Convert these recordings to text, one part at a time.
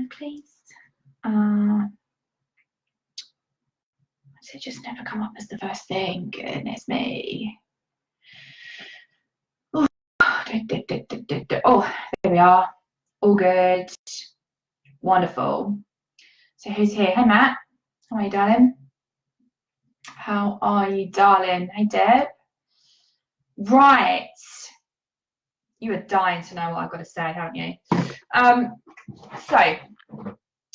moment, please. Does it just never come up as the first thing? Goodness me. Oh, there we are. All good. Wonderful. So who's here? Hey, Matt. How are you, darling? How are you, darling? Hey, Deb. Right. You are dying to know what I've got to say, haven't you? So,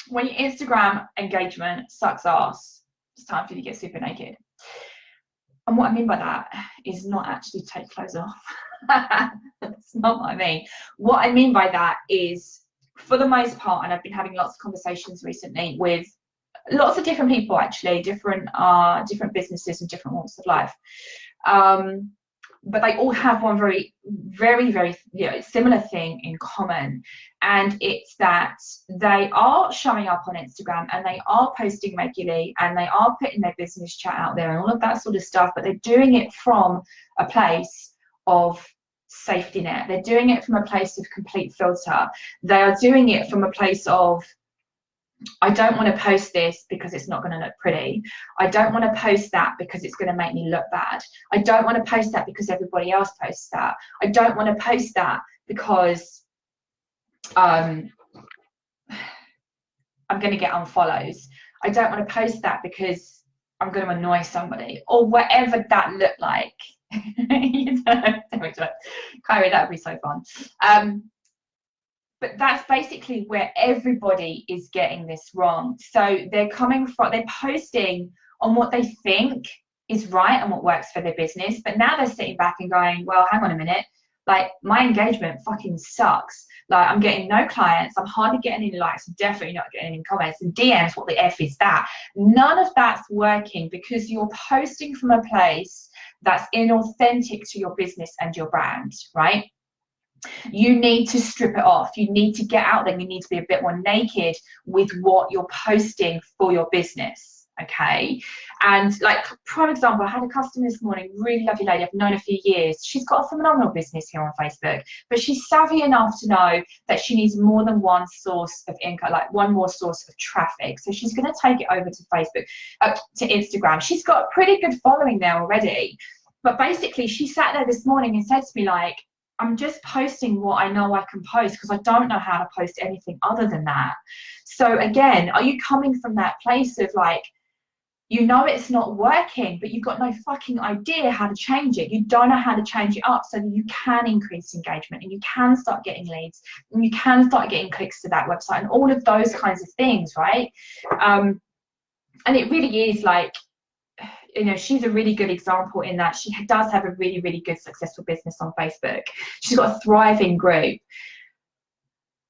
when your Instagram engagement sucks ass, it's time for you to get super naked. And what I mean by that is not actually take clothes off. That's not what I mean. What I mean by that is, for the most part, and I've been having lots of conversations recently with lots of different people, actually, different businesses and different walks of life. But they all have one very similar thing in common, and it's that they are showing up on Instagram and they are posting regularly and they are putting their business chat out there and all of that sort of stuff, but they're doing it from a place of safety net. They're doing it from a place of complete filter. They are doing it from a place of, I don't want to post this because it's not going to look pretty. I don't want to post that because it's going to make me look bad. I don't want to post that because everybody else posts that. I don't want to post that because I'm going to get unfollows. I don't want to post that because I'm going to annoy somebody, or whatever that looked like. You know, Kyrie, that would be so fun. But that's basically where everybody is getting this wrong. So they're posting on what they think is right and what works for their business. But now they're sitting back and going, well, hang on a minute. Like, my engagement fucking sucks. Like, I'm getting no clients. I'm hardly getting any likes. I'm definitely not getting any comments. And DMs, what the F is that? None of that's working because you're posting from a place that's inauthentic to your business and your brand, right? You need to strip it off. You need to get out there. You need to be a bit more naked with what you're posting for your business, okay? And like, prime example, I had a customer this morning, really lovely lady I've known a few years. She's got a phenomenal business here on Facebook, but she's savvy enough to know that she needs more than one source of income, like one more source of traffic. So she's going to take it over to Facebook, to Instagram. She's got a pretty good following there already. But basically, she sat there this morning and said to me, like, I'm just posting what I know I can post because I don't know how to post anything other than that. So again, are you coming from that place of like, you know it's not working, but you've got no fucking idea how to change it. You don't know how to change it up so that you can increase engagement and you can start getting leads and you can start getting clicks to that website and all of those kinds of things, right? And it really is like, you know, she's a really good example in that she does have a really, really good successful business on Facebook. She's got a thriving group.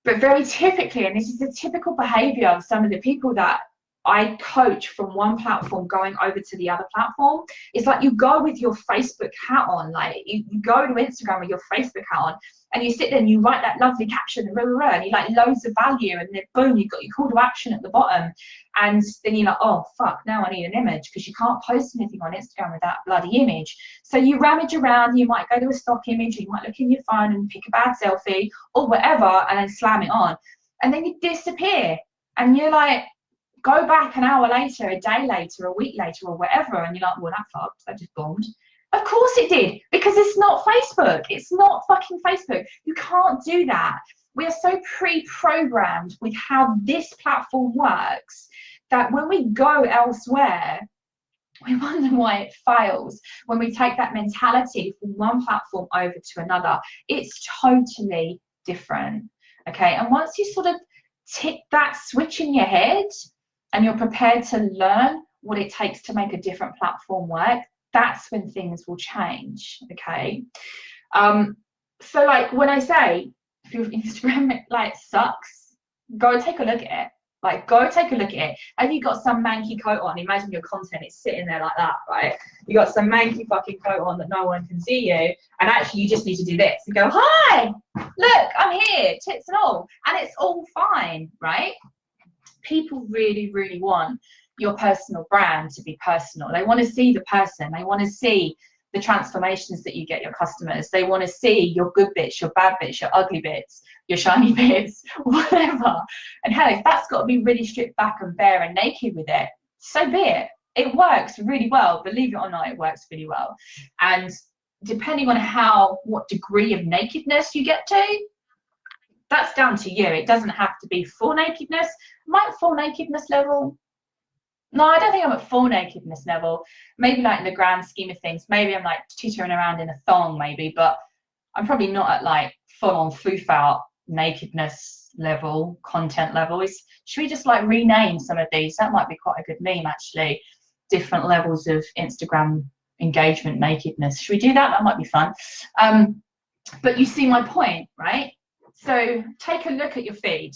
But very typically, and this is the typical behavior of some of the people that I coach from one platform going over to the other platform, it's like you go with your Facebook hat on, like you go to Instagram with your Facebook hat on, and you sit there and you write that lovely caption, and you like loads of value, and then boom, you've got your call to action at the bottom. And then you're like, oh fuck, now I need an image, because you can't post anything on Instagram with that bloody image. So you rummage around, you might go to a stock image, you might look in your phone and pick a bad selfie or whatever, and then slam it on. And then you disappear. And you're like, go back an hour later, a day later, a week later, or whatever, and you're like, well, that fucked, that just bombed. Of course it did, because it's not Facebook. It's not fucking Facebook. You can't do that. We are so pre-programmed with how this platform works that when we go elsewhere, we wonder why it fails. When we take that mentality from one platform over to another, it's totally different, okay? And once you sort of tick that switch in your head and you're prepared to learn what it takes to make a different platform work, that's when things will change, okay? So like when I say, if your Instagram like sucks, go take a look at it. Like, go take a look at it. Have you got some manky coat on? Imagine your content is sitting there like that, right? You got some manky fucking coat on that no one can see you, and actually you just need to do this and go, hi, look, I'm here, tits and all, and it's all fine, right? People really, really want your personal brand to be personal. They want to see the person. They want to see the transformations that you get your customers. They want to see your good bits, your bad bits, your ugly bits, your shiny bits, whatever. And hell, if that's got to be really stripped back and bare and naked with it, so be it. It works really well. Believe it or not, it works really well. And depending on what degree of nakedness you get to, that's down to you. It doesn't have to be full nakedness. My full nakedness level, no, I don't think I'm at full nakedness level. Maybe like in the grand scheme of things, maybe I'm like teetering around in a thong maybe, but I'm probably not at like full on foof out nakedness level, content level. Should we just like rename some of these? That might be quite a good meme actually. Different levels of Instagram engagement nakedness. Should we do that? That might be fun. But you see my point, right? So take a look at your feed.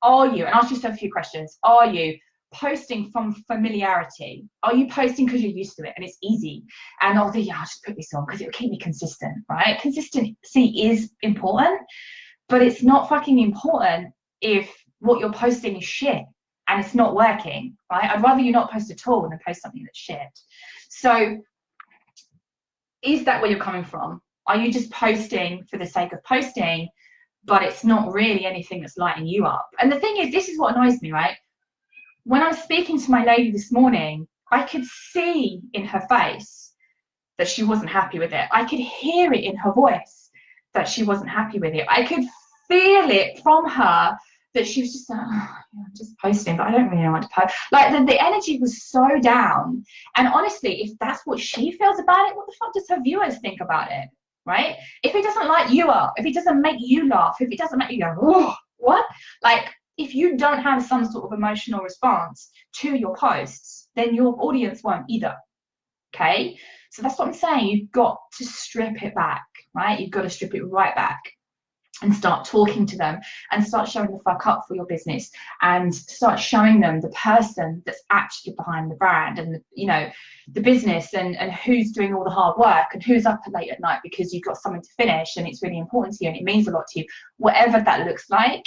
Are you, and ask yourself a few questions, are you posting from familiarity? Are you posting because you're used to it and it's easy? And I'll just put this on because it'll keep me consistent, right? Consistency is important, but it's not fucking important if what you're posting is shit and it's not working, right? I'd rather you not post at all than post something that's shit. So is that where you're coming from? Are you just posting for the sake of posting, but it's not really anything that's lighting you up? And the thing is, this is what annoys me, right? When I was speaking to my lady this morning, I could see in her face that she wasn't happy with it. I could hear it in her voice that she wasn't happy with it. I could feel it from her that she was just like, oh, yeah, I'm just posting, but I don't really know what to post. Like the energy was so down. And honestly, if that's what she feels about it, what the fuck does her viewers think about it, right? If it doesn't light you up, if it doesn't make you laugh, if it doesn't make you go, oh, what? Like, if you don't have some sort of emotional response to your posts, then your audience won't either, okay? So that's what I'm saying. You've got to strip it back, right? You've got to strip it right back and start talking to them and start showing the fuck up for your business and start showing them the person that's actually behind the brand and the business and who's doing all the hard work and who's up late at night because you've got something to finish and it's really important to you and it means a lot to you. Whatever that looks like,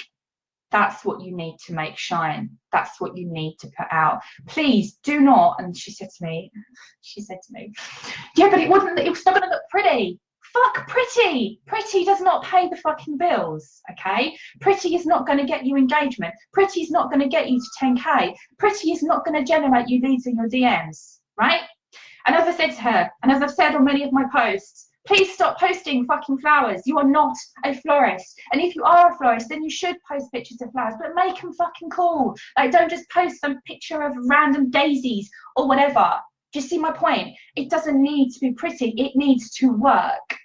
that's what you need to make shine. That's what you need to put out. Please do not, and she said to me, yeah, but it was not going to look pretty. Fuck pretty. Pretty does not pay the fucking bills, okay? Pretty is not going to get you engagement. Pretty is not going to get you to 10K. Pretty is not going to generate you leads in your DMs, right? And as I said to her, and as I've said on many of my posts, please stop posting fucking flowers. You are not a florist. And if you are a florist, then you should post pictures of flowers, but make them fucking cool. Like, don't just post some picture of random daisies or whatever. Do you see my point? It doesn't need to be pretty. It needs to work.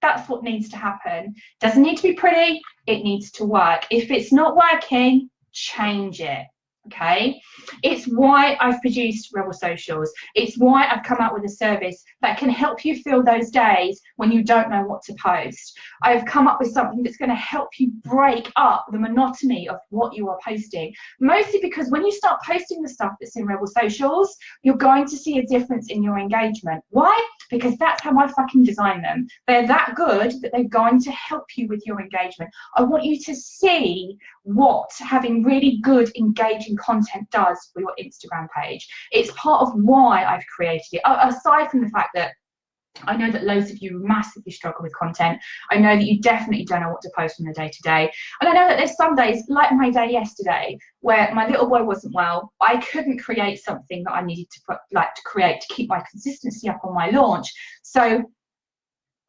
That's what needs to happen. Doesn't need to be pretty. It needs to work. If it's not working, change it. Okay, it's why I've produced Rebel Socials. It's why I've come out with a service that can help you fill those days when you don't know what to post. I've come up with something that's going to help you break up the monotony of what you are posting. Mostly because when you start posting the stuff that's in Rebel Socials, you're going to see a difference in your engagement. Why? Because that's how I fucking design them. They're that good that they're going to help you with your engagement. I want you to see what having really good engaging content does for your Instagram page. It's part of why I've created it. Aside from the fact that I know that loads of you massively struggle with content. I know that you definitely don't know what to post on the day-to-day. And I know that there's some days, like my day yesterday, where my little boy wasn't well. I couldn't create something that I needed to create to keep my consistency up on my launch. So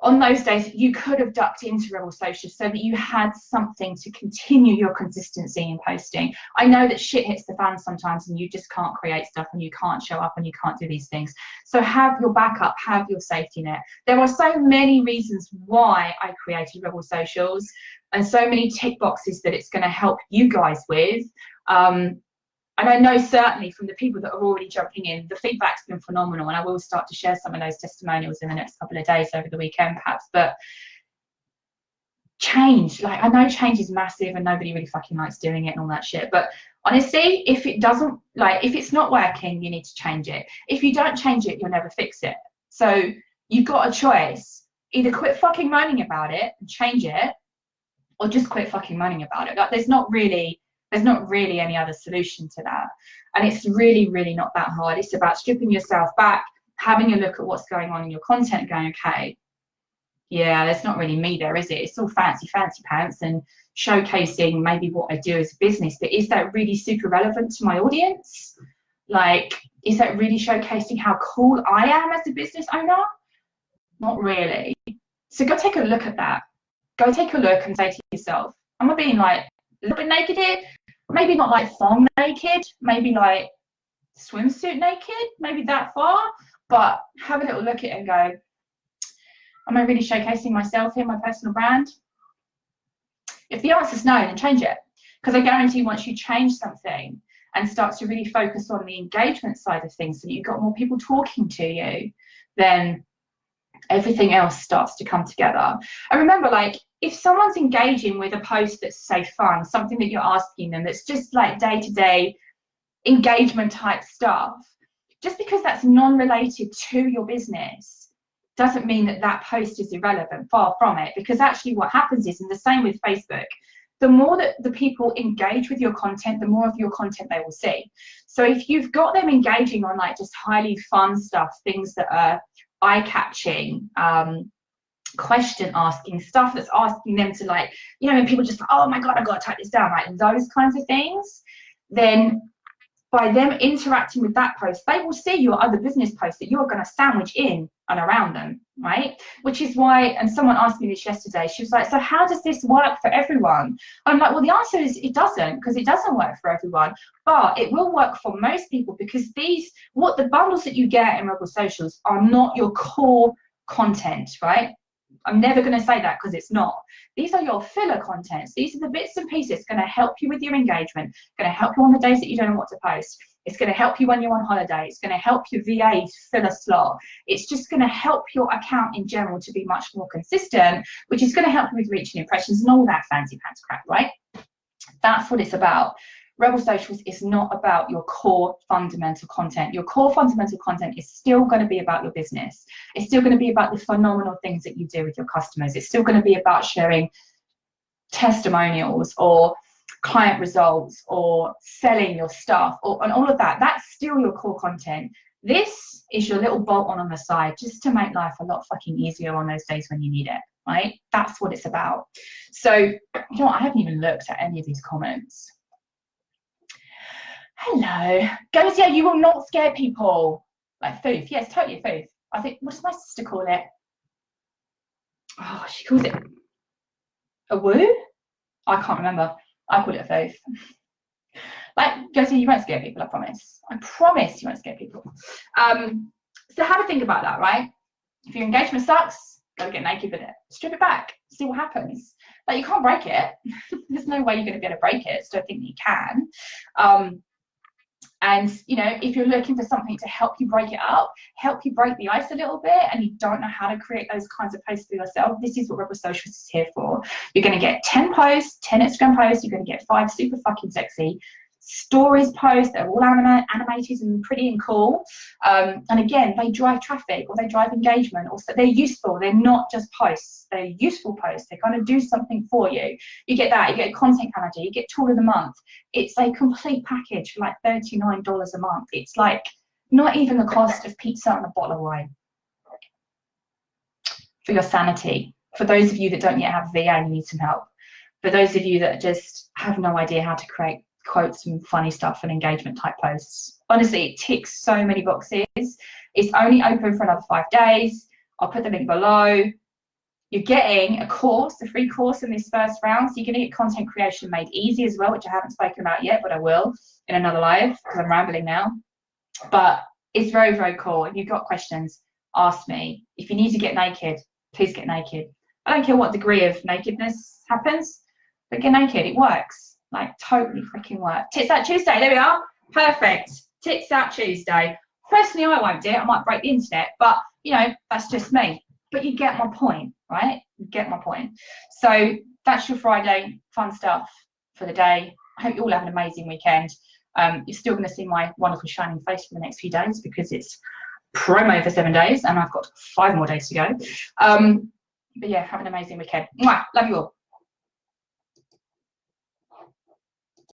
on those days, you could have ducked into Rebel Socials so that you had something to continue your consistency in posting. I know that shit hits the fan sometimes and you just can't create stuff and you can't show up and you can't do these things. So have your backup, have your safety net. There are so many reasons why I created Rebel Socials and so many tick boxes that it's going to help you guys with. And I know certainly from the people that are already jumping in, the feedback's been phenomenal, and I will start to share some of those testimonials in the next couple of days over the weekend perhaps. But change, like, I know change is massive and nobody really fucking likes doing it and all that shit, but honestly, if it's not working, you need to change it. If you don't change it, you'll never fix it. So you've got a choice. Either quit fucking moaning about it and change it, or just quit fucking moaning about it. Like, there's not really any other solution to that. And it's really, really not that hard. It's about stripping yourself back, having a look at what's going on in your content, going, okay, yeah, there's not really me there, is it? It's all fancy pants and showcasing maybe what I do as a business, but is that really super relevant to my audience? Like, is that really showcasing how cool I am as a business owner? Not really. So go take a look at that. Go take a look and say to yourself, am I being like a little bit naked here? Maybe not like thong naked, maybe like swimsuit naked, maybe that far, but have a little look at it and go, am I really showcasing myself here, my personal brand? If the answer's no, then change it. Because I guarantee once you change something and start to really focus on the engagement side of things so that you've got more people talking to you, then everything else starts to come together. And remember, like, if someone's engaging with a post that's, say, fun, something that you're asking them that's just like day-to-day engagement type stuff, just because that's non-related to your business doesn't mean that that post is irrelevant. Far from it. Because actually what happens is, and the same with Facebook, the more that the people engage with your content, the more of your content they will see. So if you've got them engaging on like just highly fun stuff, things that are eye-catching, question asking, stuff that's asking them to, like, you know, when people just, oh my God, I've got to type this down, like those kinds of things, then by them interacting with that post, they will see your other business posts that you're going to sandwich in and around them, right? Which is why, and someone asked me this yesterday, she was like, so how does this work for everyone? I'm like, well, the answer is it doesn't, because it doesn't work for everyone, but it will work for most people, because what the bundles that you get in Rebel Socials are not your core content, right? I'm never going to say that, because it's not. These are your filler contents. These are the bits and pieces going to help you with your engagement, going to help you on the days that you don't know what to post. It's going to help you when you're on holiday. It's going to help your VA fill a slot. It's just going to help your account in general to be much more consistent, which is going to help you with reaching impressions and all that fancy pants crap, right? That's what it's about. Rebel Socials is not about your core fundamental content. Your core fundamental content is still going to be about your business. It's still going to be about the phenomenal things that you do with your customers. It's still going to be about sharing testimonials or client results or selling your stuff and all of that. That's still your core content. This is your little bolt on the side just to make life a lot fucking easier on those days when you need it, right? That's what it's about. So, you know what? I haven't even looked at any of these comments. Hello. Goes, yeah, you will not scare people. Like foof. Yes, totally a foof. I think, what does my sister call it? Oh, she calls it a woo? I can't remember. I call it a foof. Like, goes, yeah, you won't scare people, I promise. I promise you won't scare people. So have a think about that, right? If your engagement sucks, go get naked with it. Strip it back. See what happens. Like, you can't break it. There's no way you're going to be able to break it. So I think that you can. And, you know, if you're looking for something to help you break it up, help you break the ice a little bit, and you don't know how to create those kinds of posts for yourself, this is what Rebel Socials is here for. You're going to get 10 posts, 10 Instagram posts. You're going to get 5 super fucking sexy stories posts. They're all animated and pretty and cool. And again, they drive traffic, or they drive engagement, or so they're useful. They're not just posts. They're useful posts. They're going to do something for you. You get that. You get a content calendar. You get tool of the month. It's a complete package for like $39 a month. It's like not even the cost of pizza and a bottle of wine. For your sanity. For those of you that don't yet have a VA and you need some help. For those of you that just have no idea how to create quotes and funny stuff and engagement type posts. Honestly, it ticks so many boxes. It's only open for another 5 days. I'll put the link below. You're getting a course, a free course in this first round. So you're going to get content creation made easy as well, which I haven't spoken about yet, but I will in another live because I'm rambling now. But it's very, very cool. If you've got questions, ask me. If you need to get naked, please get naked. I don't care what degree of nakedness happens, but get naked. It works. Like, totally freaking work. Tits Out Tuesday, there we are. Perfect. Tits Out Tuesday. Personally, I won't do it. I might break the internet, but, you know, that's just me. But you get my point, right? You get my point. So that's your Friday fun stuff for the day. I hope you all have an amazing weekend. You're still going to see my wonderful shining face for the next few days because it's promo for 7 days and I've got 5 more days to go. But yeah, have an amazing weekend. Mwah, love you all.